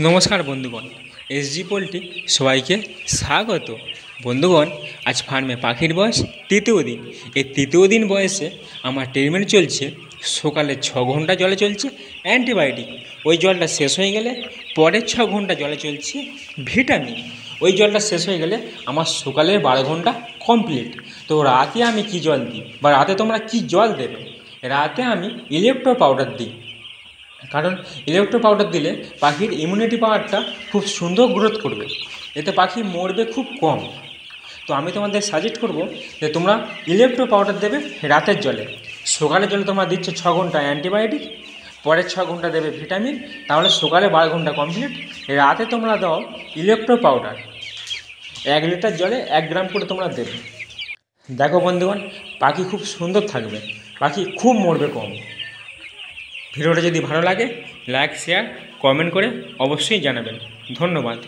নমস্কার বন্ধুগণ, SG poultry সবাইকে স্বাগত। বন্ধুগণ, আজ ফার্মে পাখির বয়স তৃতীয় দিন। এই তৃতীয় দিন বয়সে আমার ট্রিটমেন্ট চলছে। সকালে 6 ঘন্টা জলে চলছে অ্যান্টিবায়োটিক, ওই জলটা শেষ হয়ে গেলে পরের 6 ঘন্টা জলে চলছে ভিটামিন। ওই জলটা শেষ হয়ে গেলে আমার সকালের 12 ঘন্টা কমপ্লিট। তো রাতে আমি কি জল দিই বা রাতে তোমরা কি জল দেবে? রাতে আমি ইলেকট্রো পাউডার দিই, কারণ ইলেকট্রো পাউডার দিলে পাখির ইমিউনিটি পাওয়ারটা খুব সুন্দর গ্রোথ করবে, এতে পাখি মরবে খুব কম। তো আমি তোমাদের সাজেস্ট করব যে তোমরা ইলেকট্রো পাউডার দেবে রাতের জলে। সকালের জলে তোমরা দিচ্ছ 6 ঘন্টা অ্যান্টিবায়োটিক, পরের 6 ঘন্টা দেবে ভিটামিন, তাহলে সকালে 12 ঘন্টা কমপ্লিট। রাতে তোমরা দাও ইলেকট্রো পাউডার, 1 লিটার জলে 1 গ্রাম করে তোমরা দেবে। দেখো বন্ধুগণ, পাখি খুব সুন্দর থাকবে, পাখি খুব মরবে কম। ভিডিওটা যদি ভালো লাগে লাইক, শেয়ার, কমেন্ট করে অবশ্যই জানাবেন। ধন্যবাদ।